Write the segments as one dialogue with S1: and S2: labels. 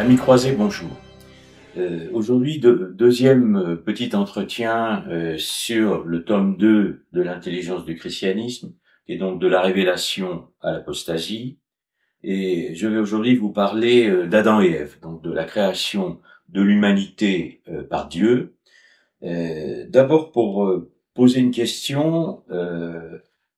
S1: Amis croisés, bonjour. Aujourd'hui, deuxième petit entretien sur le tome 2 de l'intelligence du christianisme, et donc de la révélation à l'apostasie. Et je vais aujourd'hui vous parler d'Adam et Ève, donc de la création de l'humanité par Dieu. D'abord pour poser une question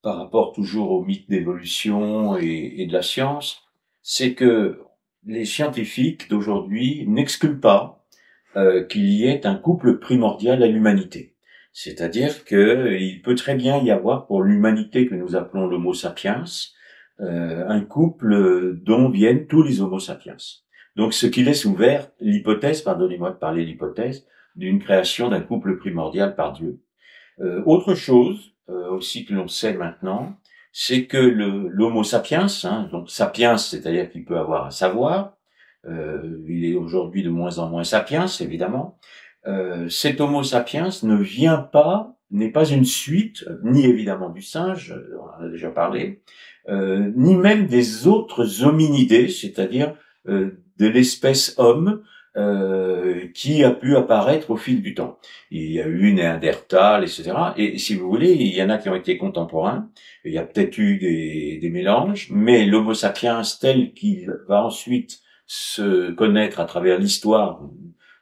S1: par rapport toujours au mythe d'évolution et de la science, c'est que les scientifiques d'aujourd'hui n'excluent pas qu'il y ait un couple primordial à l'humanité. C'est-à-dire qu'il peut très bien y avoir pour l'humanité que nous appelons l'Homo sapiens, un couple dont viennent tous les Homo sapiens. Donc ce qui laisse ouvert l'hypothèse, pardonnez-moi de parler l'hypothèse, d'une création d'un couple primordial par Dieu. Autre chose aussi que l'on sait maintenant, c'est que l'Homo sapiens, donc sapiens, c'est-à-dire qu'il peut avoir un savoir, il est aujourd'hui de moins en moins sapiens, évidemment. Cet Homo sapiens n'est pas une suite, ni évidemment du singe, on en a déjà parlé, ni même des autres hominidés, c'est-à-dire de l'espèce homme, qui a pu apparaître au fil du temps. Il y a eu Néandertal, etc. Et si vous voulez, il y en a qui ont été contemporains. Il y a peut-être eu des mélanges, mais l'Homo sapiens tel qu'il va ensuite se connaître à travers l'histoire,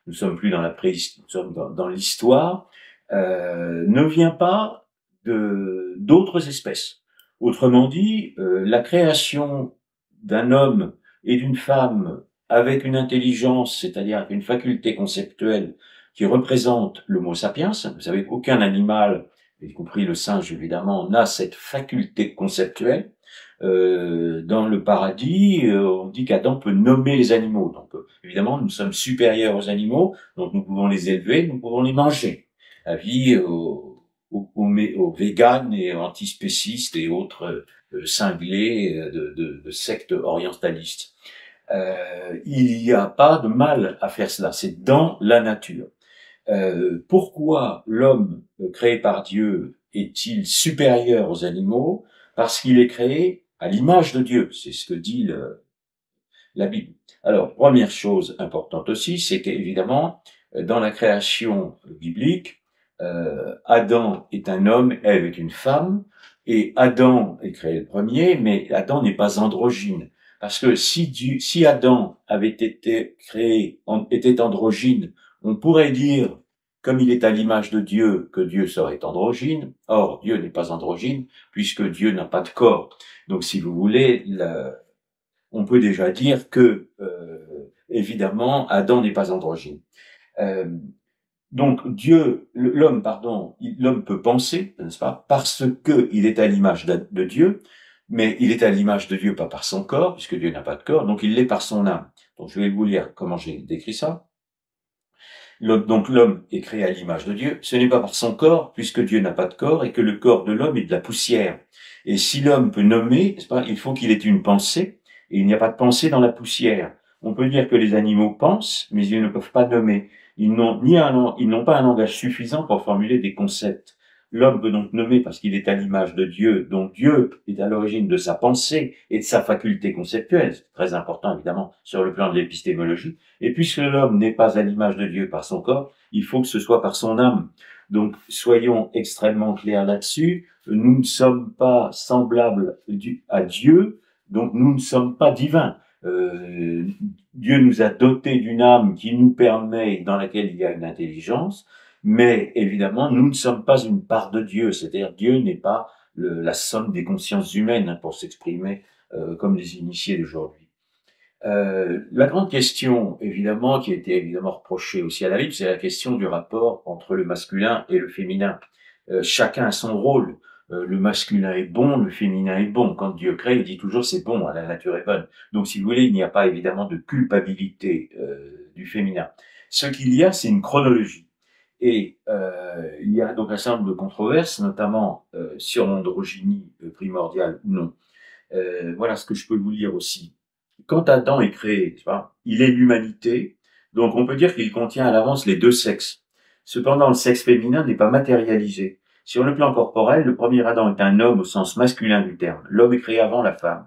S1: nous sommes plus dans la préhistoire, nous sommes dans l'histoire, ne vient pas d'autres espèces. Autrement dit, la création d'un homme et d'une femme avec une intelligence, c'est-à-dire une faculté conceptuelle qui représente l'Homo sapiens. Vous savez qu'aucun animal, y compris le singe évidemment, n'a cette faculté conceptuelle. Dans le paradis, on dit qu'Adam peut nommer les animaux. Donc évidemment, nous sommes supérieurs aux animaux, donc nous pouvons les élever, nous pouvons les manger. Avis aux véganes et antispécistes et autres cinglés de sectes orientalistes. Il n'y a pas de mal à faire cela, c'est dans la nature. Pourquoi l'homme créé par Dieu est-il supérieur aux animaux? Parce qu'il est créé à l'image de Dieu, c'est ce que dit la Bible. Alors, première chose importante aussi, c'est qu'évidemment, dans la création biblique, Adam est un homme, Ève est une femme, et Adam est créé le premier, mais Adam n'est pas androgyne. Parce que si Adam avait été créé, était androgyne, on pourrait dire, comme il est à l'image de Dieu, que Dieu serait androgyne. Or, Dieu n'est pas androgyne, puisque Dieu n'a pas de corps. Donc, si vous voulez, on peut déjà dire que, évidemment, Adam n'est pas androgyne. Donc l'homme peut penser, n'est-ce pas, parce que il est à l'image de Dieu, mais il est à l'image de Dieu pas par son corps, puisque Dieu n'a pas de corps, donc il l'est par son âme. Donc je vais vous lire comment j'ai décrit ça. Donc l'homme est créé à l'image de Dieu, ce n'est pas par son corps, puisque Dieu n'a pas de corps, et que le corps de l'homme est de la poussière. Et si l'homme peut nommer, n'est-ce pas, il faut qu'il ait une pensée, et il n'y a pas de pensée dans la poussière. On peut dire que les animaux pensent, mais ils ne peuvent pas nommer. Ils n'ont pas un langage suffisant pour formuler des concepts. L'homme peut donc nommer parce qu'il est à l'image de Dieu, donc Dieu est à l'origine de sa pensée et de sa faculté conceptuelle. C'est très important, évidemment, sur le plan de l'épistémologie. Et puisque l'homme n'est pas à l'image de Dieu par son corps, il faut que ce soit par son âme. Donc, soyons extrêmement clairs là-dessus. Nous ne sommes pas semblables à Dieu, donc nous ne sommes pas divins. Dieu nous a dotés d'une âme qui nous permet, dans laquelle il y a une intelligence, mais évidemment, nous ne sommes pas une part de Dieu, c'est-à-dire Dieu n'est pas la somme des consciences humaines, pour s'exprimer comme les initiés d'aujourd'hui. La grande question, évidemment, qui a été évidemment reprochée aussi à la Bible, c'est la question du rapport entre le masculin et le féminin. Chacun a son rôle. Le masculin est bon, le féminin est bon. Quand Dieu crée, il dit toujours c'est bon, la nature est bonne. Donc, si vous voulez, il n'y a pas évidemment de culpabilité du féminin. Ce qu'il y a, c'est une chronologie. Et il y a donc un certain nombre de controverses, notamment sur l'androgynie primordiale ou non. Voilà ce que je peux vous dire aussi. Quand Adam est créé, tu vois, il est l'humanité, donc on peut dire qu'il contient à l'avance les deux sexes. Cependant, le sexe féminin n'est pas matérialisé. Sur le plan corporel, le premier Adam est un homme au sens masculin du terme. L'homme est créé avant la femme.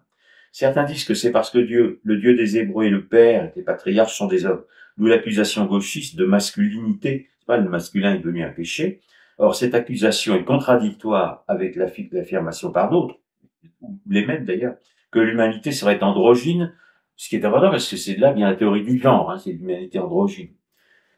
S1: Certains disent que c'est parce que Dieu, le Dieu des Hébreux et le Père et les patriarches sont des hommes. D'où l'accusation gauchiste de masculinité. C'est pas, le masculin est devenu un péché. Or, cette accusation est contradictoire avec l'affirmation par d'autres, les mêmes d'ailleurs, que l'humanité serait androgyne, ce qui est important parce que c'est de là vient la théorie du genre, hein, c'est l'humanité androgyne.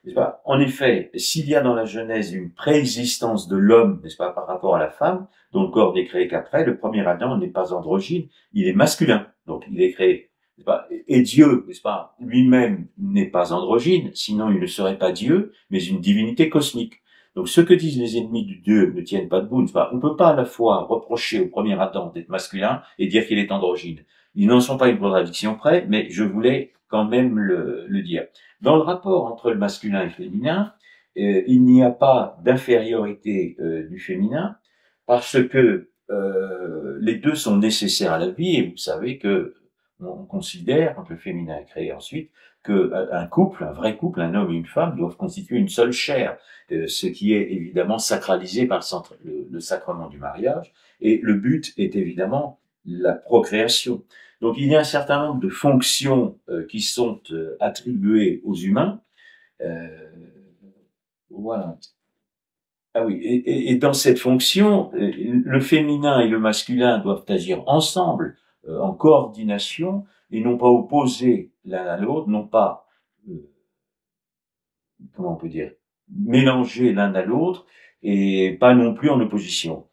S1: N'est-ce pas? En effet, s'il y a dans la Genèse une préexistence de l'homme, n'est-ce pas, par rapport à la femme, dont le corps n'est créé qu'après, le premier Adam n'est pas androgyne, il est masculin, donc il est créé, n'est-ce pas? Et Dieu, n'est-ce pas, lui-même n'est pas androgyne, sinon il ne serait pas Dieu, mais une divinité cosmique. Donc ce que disent les ennemis du Dieu ne tiennent pas debout, n'est-ce pas? On ne peut pas à la fois reprocher au premier Adam d'être masculin et dire qu'il est androgyne. Ils n'en sont pas une contradiction près, mais je voulais quand même le dire. Dans le rapport entre le masculin et le féminin, il n'y a pas d'infériorité du féminin parce que les deux sont nécessaires à la vie et vous savez que on considère, quand le féminin est créé ensuite, qu'un couple, un vrai couple, un homme et une femme doivent constituer une seule chair, ce qui est évidemment sacralisé par le sacrement du mariage et le but est évidemment la procréation. Donc il y a un certain nombre de fonctions qui sont attribuées aux humains. Euh, voilà. Ah oui, et dans cette fonction, le féminin et le masculin doivent agir ensemble, en coordination, et non pas opposés l'un à l'autre, non pas, euh, comment on peut dire, mélangés l'un à l'autre, et pas non plus en opposition.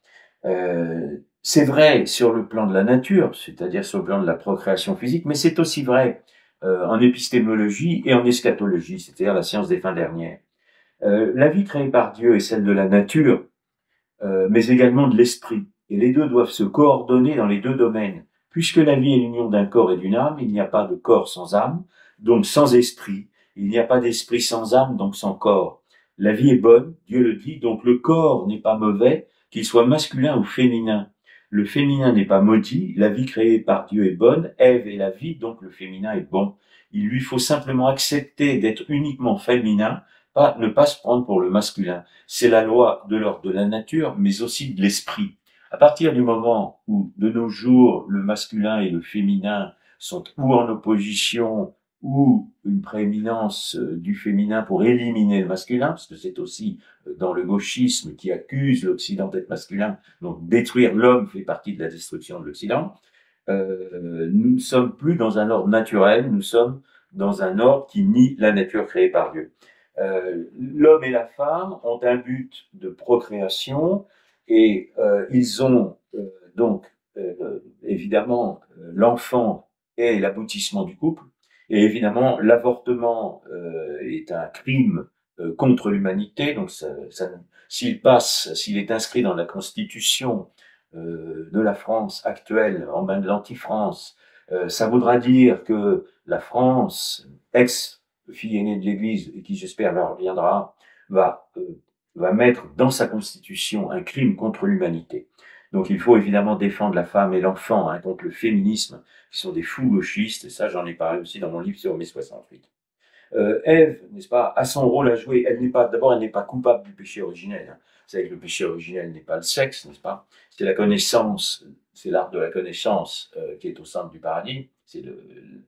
S1: C'est vrai sur le plan de la nature, c'est-à-dire sur le plan de la procréation physique, mais c'est aussi vrai en épistémologie et en eschatologie, c'est-à-dire la science des fins dernières. La vie créée par Dieu est celle de la nature, mais également de l'esprit. Et les deux doivent se coordonner dans les deux domaines. Puisque la vie est l'union d'un corps et d'une âme, il n'y a pas de corps sans âme, donc sans esprit. Il n'y a pas d'esprit sans âme, donc sans corps. La vie est bonne, Dieu le dit, donc le corps n'est pas mauvais, qu'il soit masculin ou féminin. Le féminin n'est pas maudit, la vie créée par Dieu est bonne, Ève est la vie, donc le féminin est bon. Il lui faut simplement accepter d'être uniquement féminin, ne pas se prendre pour le masculin. C'est la loi de l'ordre de la nature, mais aussi de l'esprit. À partir du moment où, de nos jours, le masculin et le féminin sont ou en opposition ou une prééminence du féminin pour éliminer le masculin, parce que c'est aussi dans le gauchisme qui accuse l'Occident d'être masculin, donc détruire l'homme fait partie de la destruction de l'Occident, nous ne sommes plus dans un ordre naturel, nous sommes dans un ordre qui nie la nature créée par Dieu. L'homme et la femme ont un but de procréation et ils ont donc évidemment l'enfant est l'aboutissement du couple et évidemment l'avortement est un crime contre l'humanité donc s'il est inscrit dans la constitution de la France actuelle en main de l'anti-France, ça voudra dire que la France ex-fille aînée de l'Église, et qui j'espère leur reviendra, va mettre dans sa constitution un crime contre l'humanité. Donc il faut évidemment défendre la femme et l'enfant hein, contre le féminisme, qui sont des fous gauchistes, et ça j'en ai parlé aussi dans mon livre sur mai 68. Ève, n'est-ce pas, a son rôle à jouer. D'abord, elle n'est pas coupable du péché originel. Hein. Vous savez que le péché originel n'est pas le sexe, n'est-ce pas? C'est la connaissance, c'est l'art de la connaissance qui est au centre du paradis. C'est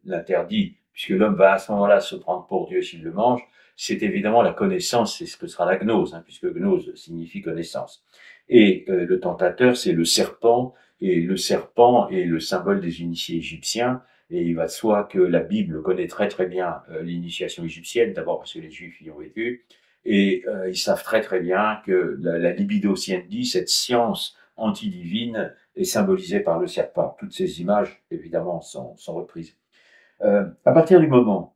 S1: l'interdit, puisque l'homme va à ce moment-là se prendre pour Dieu s'il le mange. C'est évidemment la connaissance, c'est ce que sera la gnose, hein, puisque gnose signifie connaissance. Et le tentateur, c'est le serpent, et le serpent est le symbole des initiés égyptiens. Et il va de soi que la Bible connaît très très bien l'initiation égyptienne, d'abord parce que les Juifs y ont vécu, et ils savent très très bien que la libido sciendi, cette science antidivine, est symbolisée par le serpent. Toutes ces images, évidemment, sont reprises. À partir du moment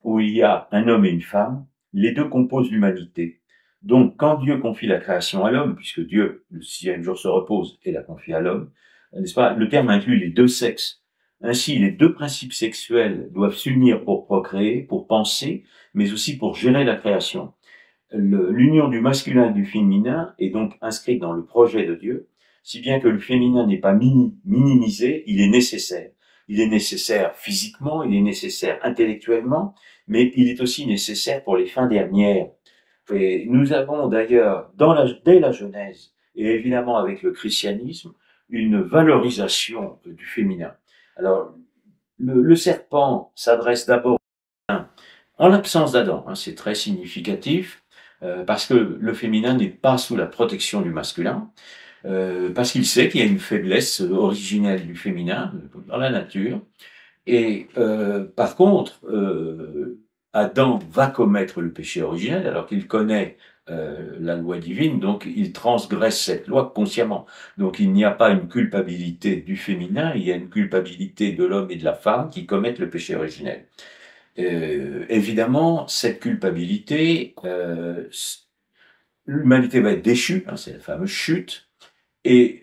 S1: où il y a un homme et une femme, les deux composent l'humanité. Donc, quand Dieu confie la création à l'homme, puisque Dieu, le sixième jour, se repose et la confie à l'homme, n'est-ce pas, le terme inclut les deux sexes. Ainsi, les deux principes sexuels doivent s'unir pour procréer, pour penser, mais aussi pour gérer la création. L'union du masculin et du féminin est donc inscrite dans le projet de Dieu, si bien que le féminin n'est pas minimisé, il est nécessaire. Il est nécessaire physiquement, il est nécessaire intellectuellement, mais il est aussi nécessaire pour les fins dernières. Et nous avons d'ailleurs, dès la Genèse, et évidemment avec le christianisme, une valorisation du féminin. Alors, le serpent s'adresse d'abord en l'absence d'Adam, hein, c'est très significatif, parce que le féminin n'est pas sous la protection du masculin, parce qu'il sait qu'il y a une faiblesse originelle du féminin dans la nature, et par contre, Adam va commettre le péché originel alors qu'il connaît la loi divine, donc il transgresse cette loi consciemment. Donc il n'y a pas une culpabilité du féminin, il y a une culpabilité de l'homme et de la femme qui commettent le péché originel. Évidemment, cette culpabilité, l'humanité va être déchue, hein, c'est la fameuse chute, et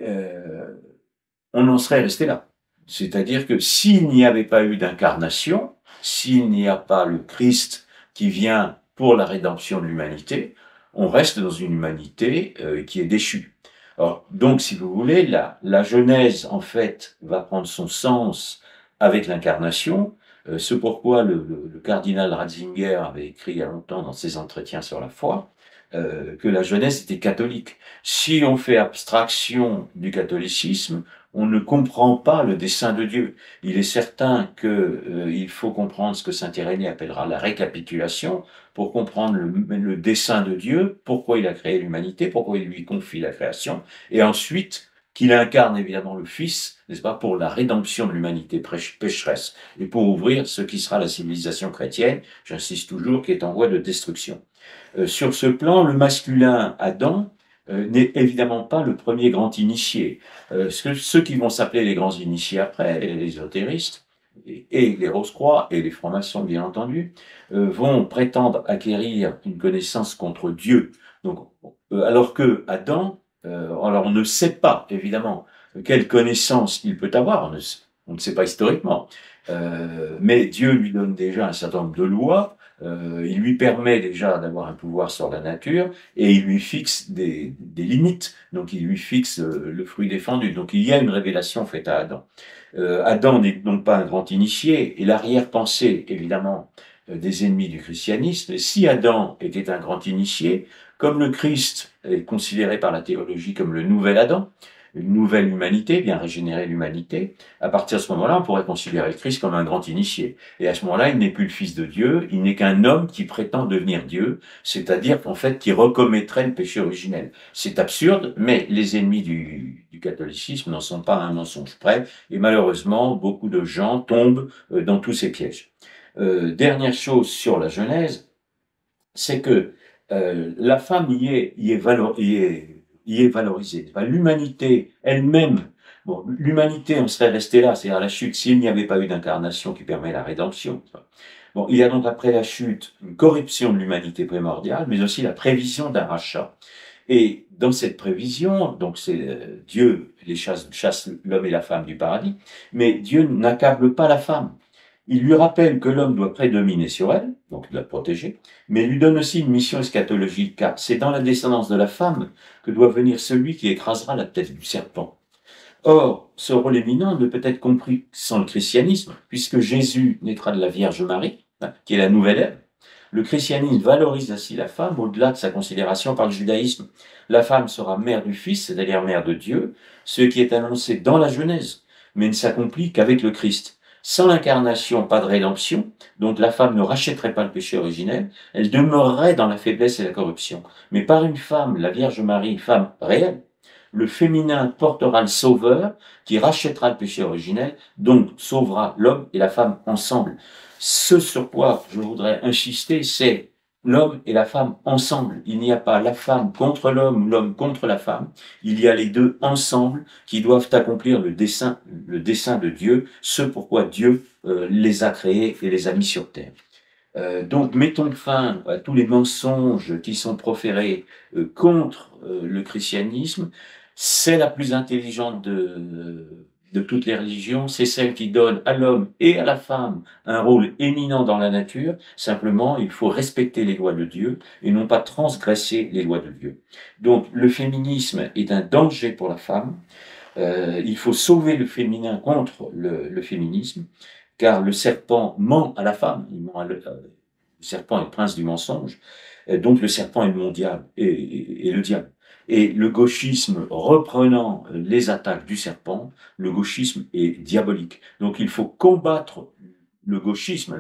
S1: on en serait resté là. C'est-à-dire que s'il n'y avait pas eu d'incarnation, s'il n'y a pas le Christ qui vient pour la rédemption de l'humanité, on reste dans une humanité qui est déchue. Alors, donc, si vous voulez, la Genèse, en fait, va prendre son sens avec l'incarnation. C'est pourquoi le cardinal Ratzinger avait écrit il y a longtemps dans ses entretiens sur la foi que la Genèse était catholique. Si on fait abstraction du catholicisme, on ne comprend pas le dessein de Dieu. Il est certain qu'il faut comprendre ce que saint Irénée appellera la récapitulation pour comprendre le dessein de Dieu, pourquoi il a créé l'humanité, pourquoi il lui confie la création, et ensuite qu'il incarne évidemment le Fils, n'est-ce pas, pour la rédemption de l'humanité pécheresse, et pour ouvrir ce qui sera la civilisation chrétienne, j'insiste toujours, qui est en voie de destruction. Sur ce plan, le masculin Adam n'est évidemment pas le premier grand initié. Ceux qui vont s'appeler les grands initiés après, les ésotéristes, et les Rose-Croix, et les francs-maçons bien entendu, vont prétendre acquérir une connaissance contre Dieu. Donc, alors que Adam, alors on ne sait pas évidemment quelle connaissance il peut avoir, on ne sait pas historiquement, mais Dieu lui donne déjà un certain nombre de lois, il lui permet déjà d'avoir un pouvoir sur la nature et il lui fixe des limites. Donc il lui fixe le fruit défendu. Donc il y a une révélation faite à Adam. Adam n'est donc pas un grand initié et l'arrière-pensée, évidemment, des ennemis du christianisme. Si Adam était un grand initié, comme le Christ est considéré par la théologie comme le nouvel Adam, une nouvelle humanité, bien régénérer l'humanité, à partir de ce moment-là, on pourrait considérer le Christ comme un grand initié. Et à ce moment-là, il n'est plus le Fils de Dieu, il n'est qu'un homme qui prétend devenir Dieu, c'est-à-dire qu'en fait, qui recommettrait le péché originel. C'est absurde, mais les ennemis du catholicisme n'en sont pas à un mensonge près, et malheureusement, beaucoup de gens tombent dans tous ces pièges. Dernière chose sur la Genèse, c'est que la femme y est valorisée. Enfin, l'humanité elle-même, bon, l'humanité, on serait resté là, c'est-à-dire la chute, s'il n'y avait pas eu d'incarnation qui permet la rédemption. Bon, il y a donc après la chute une corruption de l'humanité primordiale, mais aussi la prévision d'un rachat. Et dans cette prévision, donc c'est Dieu chasse l'homme et la femme du paradis, mais Dieu n'accable pas la femme. Il lui rappelle que l'homme doit prédominer sur elle, donc de la protéger, mais il lui donne aussi une mission eschatologique, car c'est dans la descendance de la femme que doit venir celui qui écrasera la tête du serpent. Or, ce rôle éminent ne peut être compris sans le christianisme, puisque Jésus naîtra de la Vierge Marie, qui est la nouvelle Ève. Le christianisme valorise ainsi la femme au-delà de sa considération par le judaïsme. La femme sera mère du Fils, c'est-à-dire mère de Dieu, ce qui est annoncé dans la Genèse, mais ne s'accomplit qu'avec le Christ. Sans l'incarnation, pas de rédemption, donc la femme ne rachèterait pas le péché originel, elle demeurerait dans la faiblesse et la corruption. Mais par une femme, la Vierge Marie, femme réelle, le féminin portera le sauveur qui rachètera le péché originel, donc sauvera l'homme et la femme ensemble. Ce sur quoi je voudrais insister, c'est l'homme et la femme ensemble. Il n'y a pas la femme contre l'homme, l'homme contre la femme. Il y a les deux ensemble qui doivent accomplir le dessein de Dieu, ce pourquoi Dieu les a créés et les a mis sur terre. Donc mettons fin à tous les mensonges qui sont proférés contre le christianisme. C'est la plus intelligente de toutes les religions, c'est celle qui donne à l'homme et à la femme un rôle éminent dans la nature. Simplement, il faut respecter les lois de Dieu et non pas transgresser les lois de Dieu. Donc le féminisme est un danger pour la femme. Il faut sauver le féminin contre le féminisme, car le serpent ment à la femme, il ment le serpent est le prince du mensonge, donc le serpent est le mondial et le diable. Et le gauchisme reprenant les attaques du serpent, le gauchisme est diabolique. Donc il faut combattre le gauchisme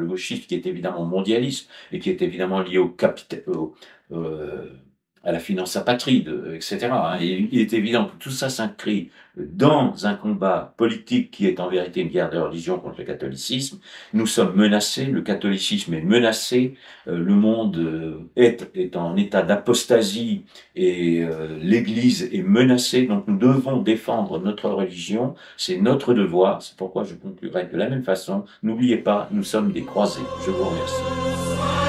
S1: qui est évidemment mondialiste et qui est évidemment lié au capital, à la finance apatride, etc. Hein. Et il est évident que tout ça s'inscrit dans un combat politique qui est en vérité une guerre de religion contre le catholicisme. Nous sommes menacés, le catholicisme est menacé, le monde est en état d'apostasie et l'Église est menacée, donc nous devons défendre notre religion, c'est notre devoir, c'est pourquoi je conclurai de la même façon, n'oubliez pas, nous sommes des croisés. Je vous remercie.